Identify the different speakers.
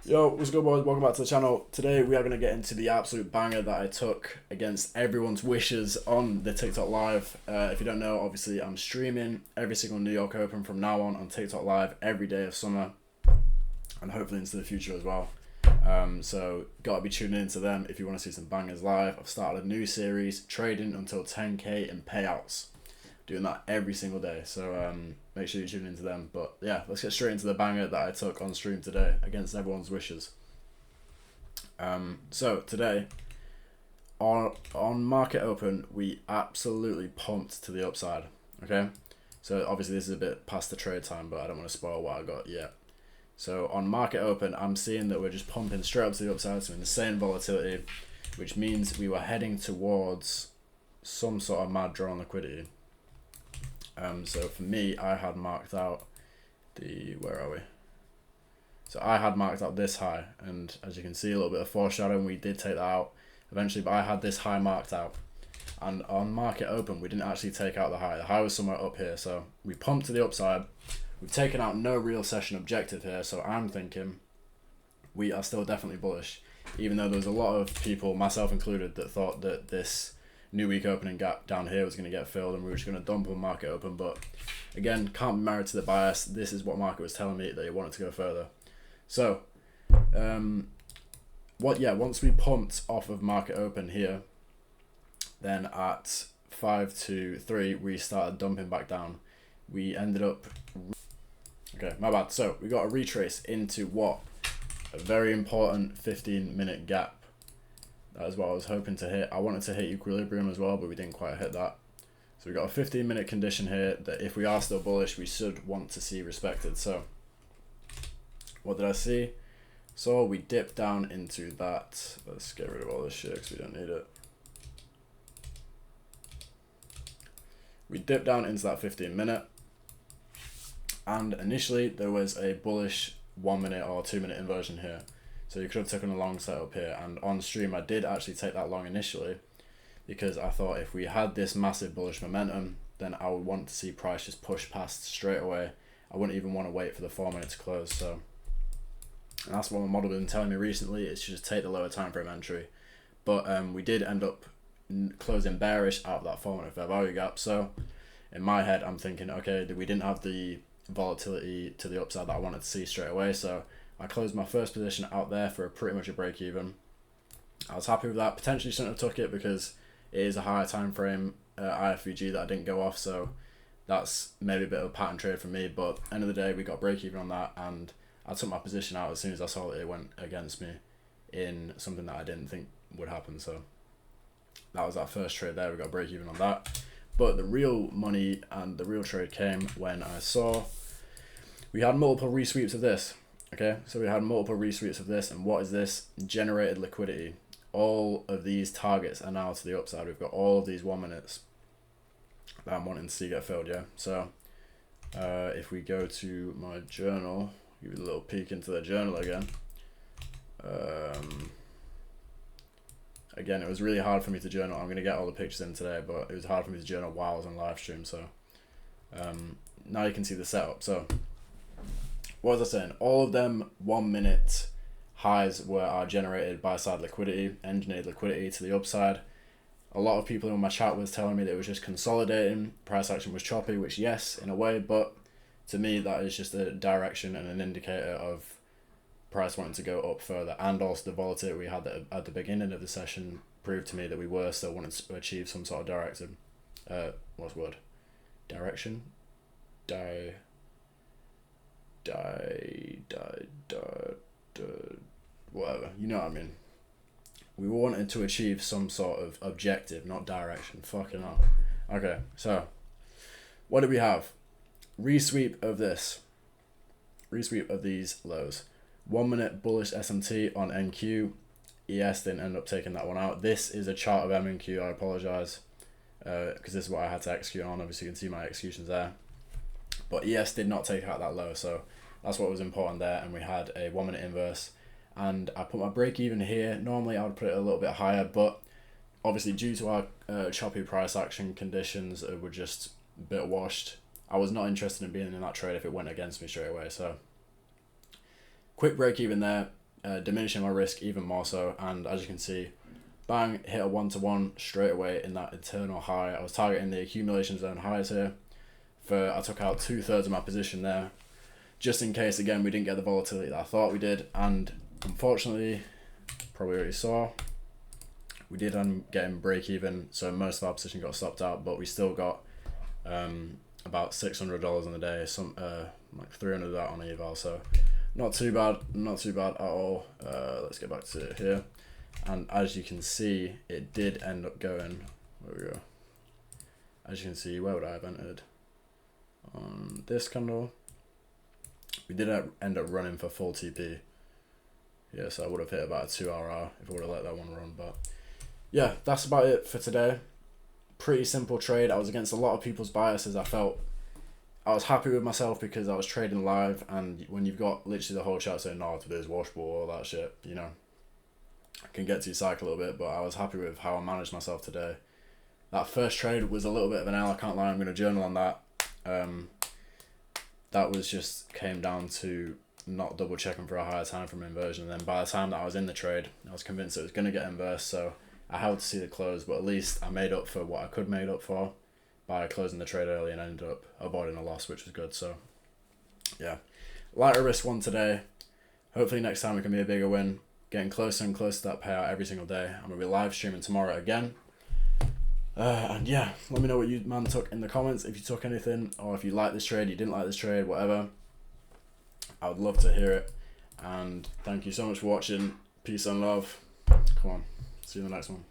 Speaker 1: Yo, what's good, boys? Welcome back to the channel. Today we are going to get into the absolute banger that I took against everyone's wishes on the TikTok Live. If you don't know, obviously I'm streaming every single New York Open from now on TikTok Live every day of summer and hopefully into the future as well. So gotta be tuning into them if you want to see some bangers live. I've started a new series, trading until 10k in payouts. Doing that every single day, so make sure you tune into them. But yeah, let's get straight into the banger that I took on stream today against everyone's wishes. So today on market open, we absolutely pumped to the upside. Okay, so obviously this is a bit past the trade time, but I don't want to spoil what I got yet. So on market open, I'm seeing that we're just pumping straight up to the upside, so insane volatility, which means we were heading towards some sort of mad draw on liquidity. So for me, I had marked out where are we? So I had marked out this high, and as you can see, a little bit of foreshadowing, we did take that out eventually, but I had this high marked out. And on market open, we didn't actually take out the high. The high was somewhere up here, so we pumped to the upside. We've taken out no real session objective here, so I'm thinking we are still definitely bullish, even though there was a lot of people, myself included, that thought that this new week opening gap down here was going to get filled and we were just going to dump on market open. But again, can't be married to the bias. This is what market was telling me, that it wanted to go further. So once we pumped off of market open here, then at 5 to 3 we started dumping back down. We ended up, okay, my bad. So we got a retrace into what, a very important 15-minute gap. That is what I was hoping to hit. I wanted to hit equilibrium as well, but we didn't quite hit that. So we got a 15-minute condition here that if we are still bullish, we should want to see respected. So what did I see? So we dipped down into that. Let's get rid of all this shit because we don't need it. We dipped down into that 15-minute. And initially there was a bullish 1 minute or 2 minute inversion here. So you could have taken a long setup here, and on stream I did actually take that long initially because I thought if we had this massive bullish momentum, then I would want to see price just push past straight away. I wouldn't even want to wait for the 4 minutes to close. So and that's what my model has been telling me recently, is to just take the lower time frame entry. But we did end up closing bearish out of that 4 minute fair value gap. So in my head I'm thinking, okay, we didn't have the volatility to the upside that I wanted to see straight away, so I closed my first position out there for pretty much a break even. I was happy with that. Potentially shouldn't have took it because it is a higher time frame IFVG that I didn't go off, so that's maybe a bit of a pattern trade for me. But end of the day, we got break even on that, and I took my position out as soon as I saw that it went against me in something that I didn't think would happen. So that was our first trade there. We got break even on that. But the real money and the real trade came when I saw we had multiple resweeps of this. Okay, so we had multiple resweeps of this, and what is this? Generated liquidity. All of these targets are now to the upside. We've got all of these 1 minutes that I'm wanting to see get filled, yeah? So if we go to my journal, give you a little peek into the journal again. Again, it was really hard for me to journal. I'm going to get all the pictures in today, but it was hard for me to journal while I was on live stream. So now you can see the setup. So what was I saying? All of them 1 minute highs are generated buy side liquidity, engineered liquidity to the upside. A lot of people in my chat was telling me that it was just consolidating, price action was choppy, which yes, in a way, but to me that is just a direction and an indicator of price wanting to go up further, and also the volatility we had at the beginning of the session proved to me that we were still wanting to achieve some sort of direction. What's the word? Direction? Whatever, you know what I mean. We wanted to achieve some sort of objective, not direction. Fucking hell. Okay, so what do we have? Resweep of this. Resweep of these lows. 1 minute bullish SMT on NQ. ES didn't end up taking that one out. This is a chart of MNQ. I apologize because this is what I had to execute on. Obviously you can see my executions there. But ES did not take out that low, so that's what was important there. And we had a 1 minute inverse, and I put my break even here. Normally I would put it a little bit higher, but obviously due to our choppy price action conditions, it were just a bit washed. I was not interested in being in that trade if it went against me straight away. So quick break even there, diminishing my risk even more so. And as you can see, bang, hit a 1-to-1 straight away in that eternal high. I was targeting the accumulation zone highs here. I took out 2/3 of my position there, just in case, again, we didn't get the volatility that I thought we did. And unfortunately, probably already saw, we did end up getting break even, so most of our position got stopped out, but we still got about $600 on the day, like 300 of that on eval, so not too bad at all. Let's get back to here, and as you can see, it did end up going, where we go, as you can see, where would I have entered? On this candle, we did end up running for full TP. Yeah, so I would have hit about a 2 RR if I would have let that one run. But yeah, that's about it for today. Pretty simple trade. I was against a lot of people's biases. I was happy with myself because I was trading live, and when you've got literally the whole chat saying, no, today's washable, all that shit, you know, I can get to your cycle a little bit, but I was happy with how I managed myself today. That first trade was a little bit of an L, I can't lie, I'm going to journal on that. That was just came down to not double checking for a higher time from inversion, and then by the time that I was in the trade, I was convinced it was going to get inversed, so I held to see the close, but at least I made up for what I could make up for by closing the trade early and ended up avoiding a loss, which was good. So yeah, lighter risk one today. Hopefully next time it can be a bigger win. Getting closer and closer to that payout every single day. I'm going to be live streaming tomorrow again. And yeah, let me know what you man took in the comments, if you took anything, or if you like this trade, you didn't like this trade, whatever. I would love to hear it. And thank you so much for watching. Peace and love. Come on, see you in the next one.